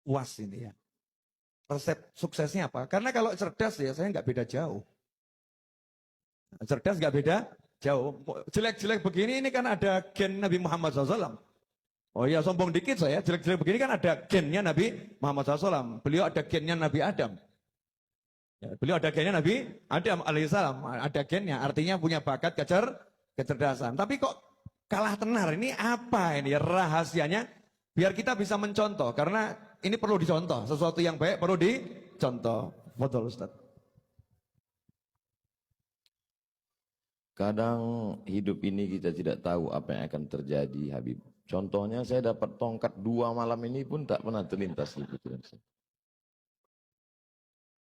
puas ini ya. Resep suksesnya apa? Karena kalau cerdas ya saya nggak beda jauh. Cerdas nggak beda jauh. Jelek-jelek begini ini kan ada gen Nabi Muhammad SAW. Oh iya sombong dikit saya, jelek-jelek begini kan ada gennya Nabi Muhammad SAW. Beliau ada gennya Nabi Adam. Ya, beliau ada gennya Nabi Adam alaihissalam. Ada gennya, artinya punya bakat kecerdasan. Tapi kok kalah tenar, ini apa ini rahasianya? Biar kita bisa mencontoh, karena ini perlu dicontoh. Sesuatu yang baik perlu dicontoh. Betul Ustaz. Kadang hidup ini kita tidak tahu apa yang akan terjadi, Habib. Contohnya saya dapat tongkat 2 malam ini pun tak pernah terlintas di pikiran saya.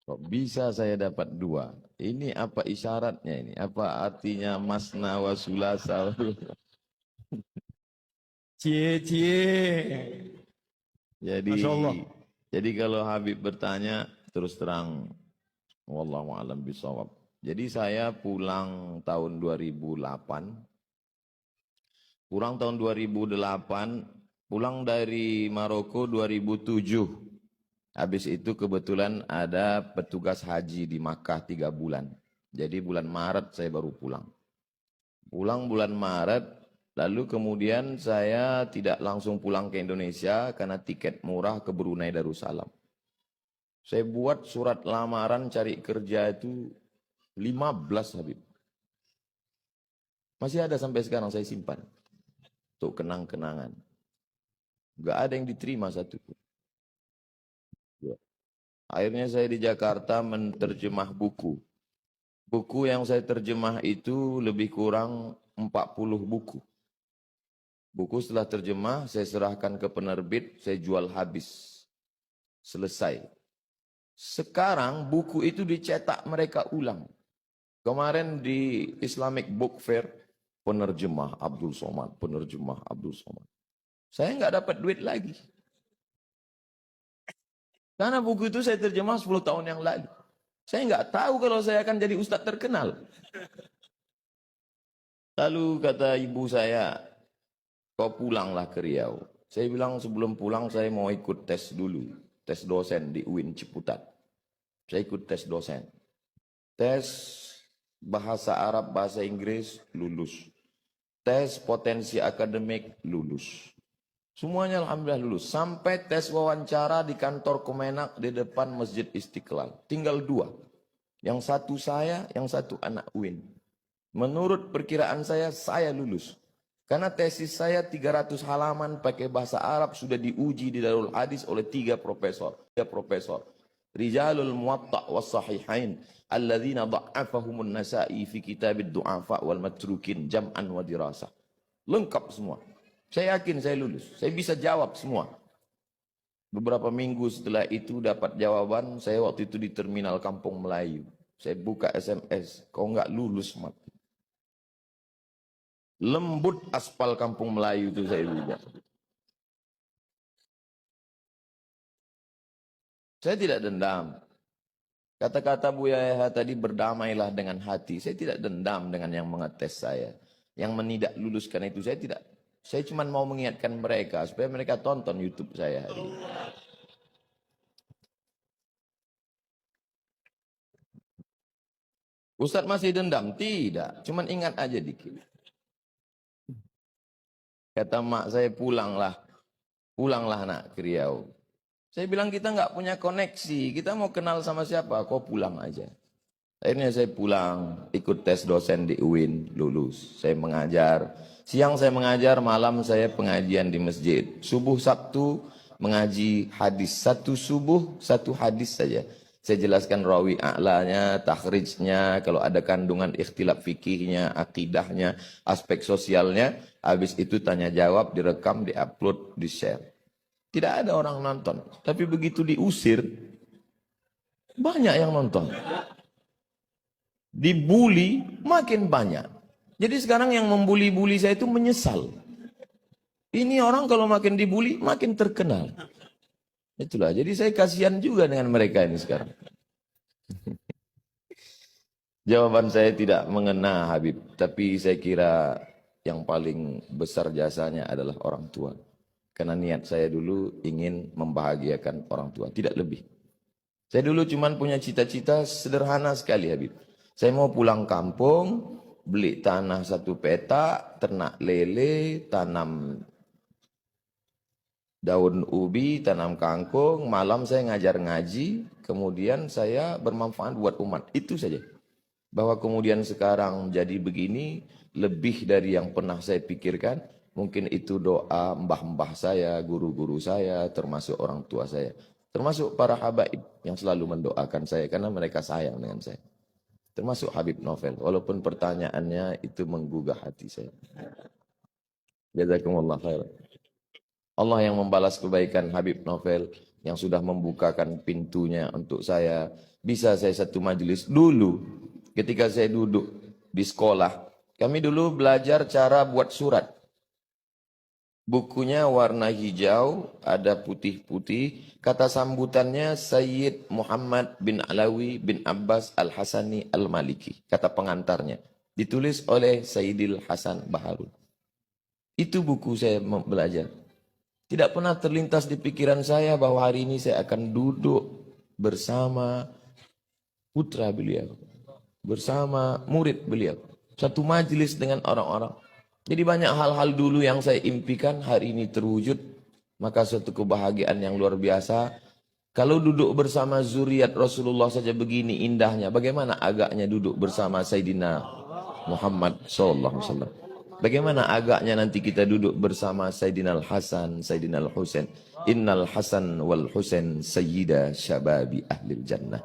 Kok bisa saya dapat 2? Ini apa isyaratnya ini? Apa artinya masna wa sulasa? Cie. Masya Allah. Jadi kalau Habib bertanya terus terang, wallahu a'lam bishawab. Jadi saya pulang tahun 2008. Pulang tahun 2008, pulang dari Maroko 2007. Habis itu kebetulan ada petugas haji di Makkah 3 bulan. Jadi bulan Maret saya baru pulang. Pulang bulan Maret, lalu kemudian saya tidak langsung pulang ke Indonesia karena tiket murah ke Brunei Darussalam. Saya buat surat lamaran cari kerja itu 15 Habib. Masih ada sampai sekarang saya simpan. Untuk kenang-kenangan. Gak ada yang diterima satu pun. Ya. Akhirnya saya di Jakarta menerjemah buku. Buku yang saya terjemah itu lebih kurang 40 buku. Buku setelah terjemah, saya serahkan ke penerbit, saya jual habis. Selesai. Sekarang buku itu dicetak mereka ulang. Kemarin di Islamic Book Fair, penerjemah Abdul Somad, penerjemah Abdul Somad. Saya nggak dapat duit lagi. Karena buku itu saya terjemah 10 tahun yang lalu. Saya nggak tahu kalau saya akan jadi ustadz terkenal. Lalu kata ibu saya, kau pulanglah ke Riau. Saya bilang sebelum pulang saya mau ikut tes dulu. Tes dosen di UIN Ciputat. Saya ikut tes dosen. Tes bahasa Arab, bahasa Inggris, lulus. Tes potensi akademik, lulus. Semuanya alhamdulillah lulus. Sampai tes wawancara di kantor Kemenak di depan Masjid Istiqlal. Tinggal 2. Yang satu saya, yang satu anak UIN. Menurut perkiraan saya lulus. Karena tesis saya 300 halaman pakai bahasa Arab sudah diuji di Darul Hadis oleh 3 profesor. 3 profesor. Rijalul Muwatta' was Sahihain alladzina dha'afahumun Nasa'i fi kitabid du'afa wal matrukin jam'an wa dirasah. Lengkap semua. Saya yakin saya lulus. Saya bisa jawab semua. Beberapa minggu setelah itu dapat jawaban, saya waktu itu di terminal Kampung Melayu. Saya buka SMS, kau enggak lulus, Mat. Lembut aspal Kampung Melayu itu saya bilang. Saya tidak dendam. Kata-kata Bu Yahya tadi, berdamailah dengan hati. Saya tidak dendam dengan yang mengetes saya. Yang menidak luluskan itu saya tidak. Saya cuma mau mengingatkan mereka supaya mereka tonton YouTube saya hari ini. Ustadz masih dendam? Tidak. Cuma ingat aja dikit. Kata mak saya, pulanglah. Pulanglah nak ke Riau. Saya bilang kita nggak punya koneksi. Kita mau kenal sama siapa? Kau pulang aja. Akhirnya saya pulang, ikut tes dosen di UIN, lulus. Saya mengajar. Siang saya mengajar, malam saya pengajian di masjid. Subuh Sabtu mengaji hadis. 1 subuh, 1 hadis saja. Saya jelaskan rawi a'lanya, takhrijnya, kalau ada kandungan ikhtilaf fikihnya, akidahnya, aspek sosialnya. Habis itu tanya jawab, direkam, diupload, di-share. Tidak ada orang nonton. Tapi begitu diusir, banyak yang nonton. Dibully, makin banyak. Jadi sekarang yang membuli-buli saya itu menyesal. Ini orang kalau makin dibully, makin terkenal. Itulah, jadi saya kasihan juga dengan mereka ini sekarang. Jawaban saya tidak mengena, Habib. Tapi saya kira yang paling besar jasanya adalah orang tua. Karena niat saya dulu ingin membahagiakan orang tua, tidak lebih. Saya dulu cuma punya cita-cita sederhana sekali, Habib. Saya mau pulang kampung, beli tanah 1 petak, ternak lele, tanam daun ubi, tanam kangkung, malam saya ngajar ngaji, kemudian saya bermanfaat buat umat. Itu saja. Bahwa kemudian sekarang jadi begini, lebih dari yang pernah saya pikirkan. Mungkin itu doa mbah-mbah saya, guru-guru saya, termasuk orang tua saya. Termasuk para habaib yang selalu mendoakan saya, karena mereka sayang dengan saya. Termasuk Habib Novel, walaupun pertanyaannya itu menggugah hati saya. Jazakumullah khairan. Allah yang membalas kebaikan Habib Novel yang sudah membukakan pintunya untuk saya. Bisa saya satu majelis dulu ketika saya duduk di sekolah. Kami dulu belajar cara buat surat. Bukunya warna hijau, ada putih-putih. Kata sambutannya Sayyid Muhammad bin Alawi bin Abbas Al-Hasani Al-Maliki. Kata pengantarnya. Ditulis oleh Sayyidil Hasan Baharun. Itu buku saya belajar. Tidak pernah terlintas di pikiran saya bahwa hari ini saya akan duduk bersama putra beliau. Bersama murid beliau. Satu majelis dengan orang-orang. Jadi banyak hal-hal dulu yang saya impikan hari ini terwujud. Maka suatu kebahagiaan yang luar biasa. Kalau duduk bersama zuriat Rasulullah saja begini indahnya. Bagaimana agaknya duduk bersama Sayyidina Muhammad SAW. Bagaimana agaknya nanti kita duduk bersama Sayyidina Al-Hasan, Sayyidina Al-Husain. Innal Hasan wal Husain sayyida syababi ahlil jannah.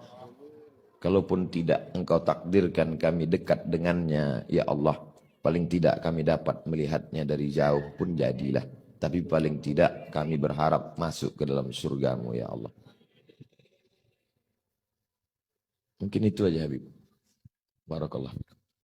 Kalaupun tidak engkau takdirkan kami dekat dengannya, ya Allah. Paling tidak kami dapat melihatnya dari jauh pun jadilah. Tapi paling tidak kami berharap masuk ke dalam surgamu, ya Allah. Mungkin itu aja Habib. Barakallah.